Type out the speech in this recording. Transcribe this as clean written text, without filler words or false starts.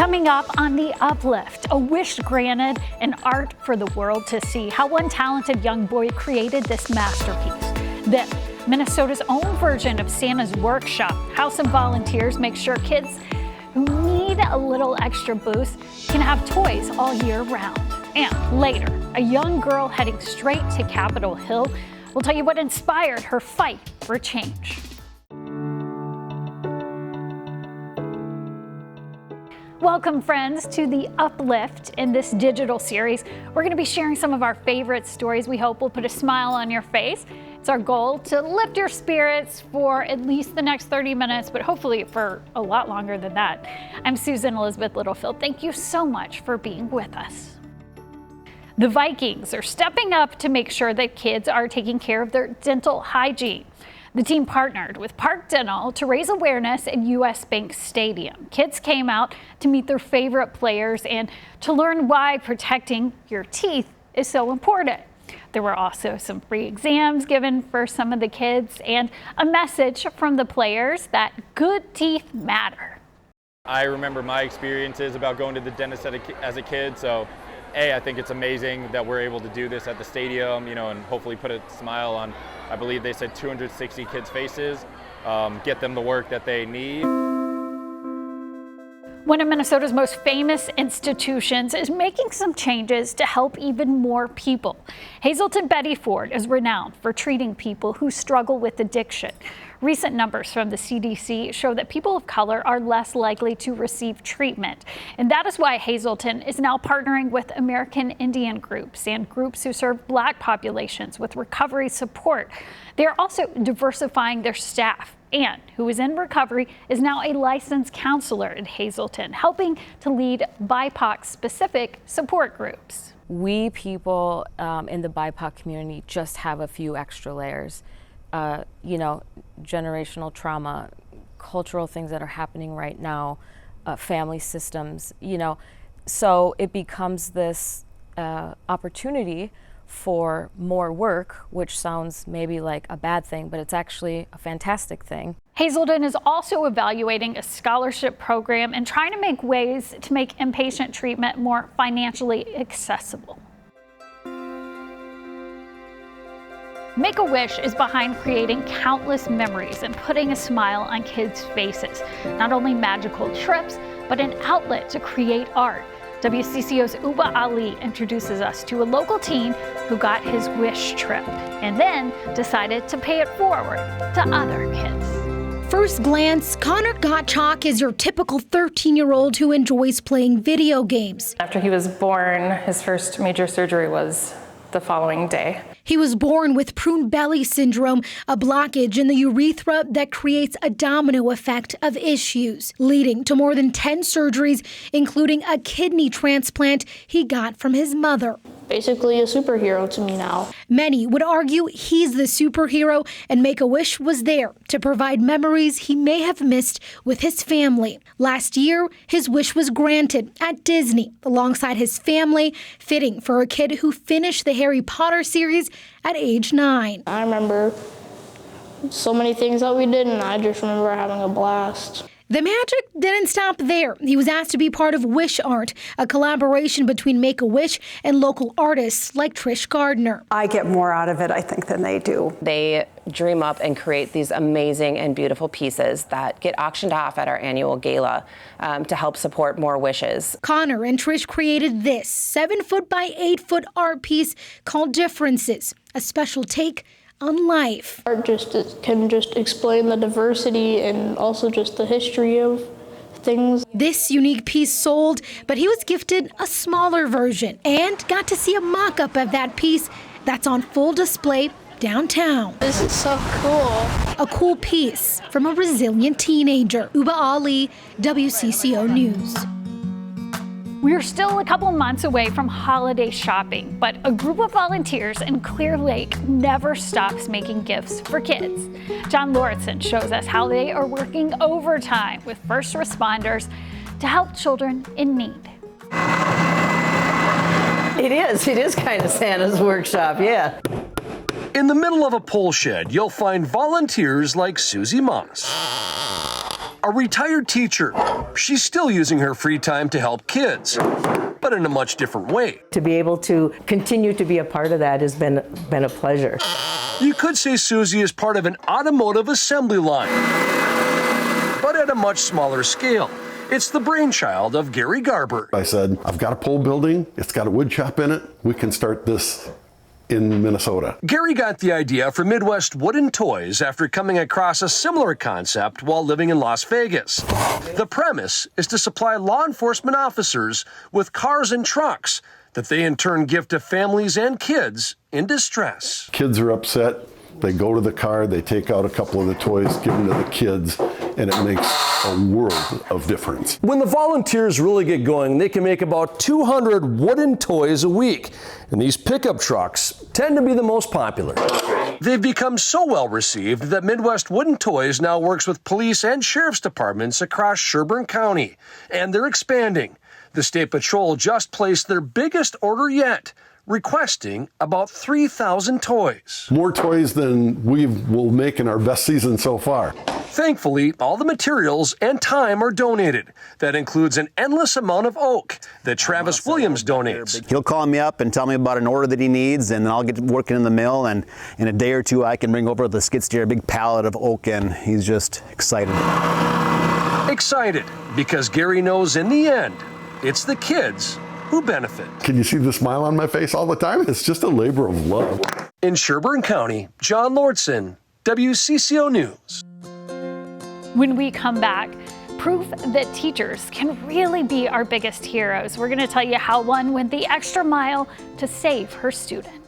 Coming up on the Uplift, a wish granted and art for the world to see. How one talented young boy created this masterpiece. Then, Minnesota's own version of Santa's workshop. How some volunteers make sure kids who need a little extra boost can have toys all year round. And later, a young girl heading straight to Capitol Hill will tell you what inspired her fight for change. Welcome, friends, to the Uplift. In this digital series, we're going to be sharing some of our favorite stories we hope will put a smile on your face. It's our goal to lift your spirits for at least the next 30 minutes, but hopefully for a lot longer than that. I'm Susan Elizabeth Littlefield. Thank you so much for being with us. The Vikings are stepping up to make sure that kids are taking care of their dental hygiene. The team partnered with Park Dental to raise awareness in US Bank Stadium. Kids came out to meet their favorite players and to learn why protecting your teeth is so important. There were also some free exams given for some of the kids and a message from the players that good teeth matter. I remember my experiences about going to the dentist as a kid, so I think it's amazing that we're able to do this at the stadium, and hopefully put a smile on, I believe they said 260 kids' faces, get them the work that they need. One of Minnesota's most famous institutions is making some changes to help even more people. Hazelton Betty Ford is renowned for treating people who struggle with addiction. Recent numbers from the CDC show that people of color are less likely to receive treatment. And that is why Hazelton is now partnering with American Indian groups and groups who serve Black populations with recovery support. They are also diversifying their staff. Ann, who is in recovery, is now a licensed counselor at Hazelton, helping to lead BIPOC-specific support groups. We people in the BIPOC community just have a few extra layers. Generational trauma, cultural things that are happening right now, family systems, so it becomes this opportunity for more work, which sounds maybe like a bad thing, but it's actually a fantastic thing. Hazelton is also evaluating a scholarship program and trying to make ways to make inpatient treatment more financially accessible. Make-A-Wish is behind creating countless memories and putting a smile on kids' faces. Not only magical trips, but an outlet to create art. WCCO's Uba Ali introduces us to a local teen who got his wish trip and then decided to pay it forward to other kids. First glance, Connor Gottschalk is your typical 13-year-old who enjoys playing video games. After he was born, his first major surgery was the following day. He was born with prune belly syndrome, a blockage in the urethra that creates a domino effect of issues, leading to more than 10 surgeries, including a kidney transplant he got from his mother. Basically a superhero to me now. Many would argue he's the superhero, and Make-A-Wish was there to provide memories he may have missed with his family. Last year, his wish was granted at Disney alongside his family, fitting for a kid who finished the Harry Potter series at age 9. I remember so many things that we did, and I just remember having a blast. The magic didn't stop there. He was asked to be part of Wish Art, a collaboration between Make-A-Wish and local artists like Trish Gardner. I get more out of it, I think, than they do. They dream up and create these amazing and beautiful pieces that get auctioned off at our annual gala to help support more wishes. Connor and Trish created this 7-foot by 8-foot art piece called Differences, a special take on life. Art can explain the diversity and also just the history of things. This unique piece sold, but he was gifted a smaller version and got to see a mock-up of that piece that's on full display downtown. This is so cool. A cool piece from a resilient teenager. Uba Ali, WCCO News. We're still a couple months away from holiday shopping, but a group of volunteers in Clear Lake never stops making gifts for kids. John Lauritsen shows us how they are working overtime with first responders to help children in need. It is kind of Santa's workshop, yeah. In the middle of a pole shed, you'll find volunteers like Susie Moss. A retired teacher. She's still using her free time to help kids, but in a much different way. To be able to continue to be a part of that has been a pleasure. You could say Susie is part of an automotive assembly line, but at a much smaller scale. It's the brainchild of Gary Garber. I said, I've got a pole building, it's got a wood shop in it, we can start this in Minnesota. Gary got the idea for Midwest Wooden Toys after coming across a similar concept while living in Las Vegas. The premise is to supply law enforcement officers with cars and trucks that they in turn give to families and kids in distress. Kids are upset, they go to the car, they take out a couple of the toys, give them to the kids, and it makes a world of difference. When the volunteers really get going, they can make about 200 wooden toys a week, and these pickup trucks tend to be the most popular. They've become so well received that Midwest Wooden Toys now works with police and sheriff's departments across Sherburne County, and they're expanding. The State Patrol just placed their biggest order yet, requesting about 3,000 toys. More toys than we will make in our best season so far. Thankfully, all the materials and time are donated. That includes an endless amount of oak that Travis Williams donates. He'll call me up and tell me about an order that he needs, and then I'll get working in the mill, and in a day or two I can bring over the skid steer a big pallet of oak, and he's just excited. Excited because Gary knows in the end, it's the kids who benefit. Can you see the smile on my face all the time? It's just a labor of love. In Sherburne County, John Lordson, WCCO News. When we come back, proof that teachers can really be our biggest heroes. We're going to tell you how one went the extra mile to save her student.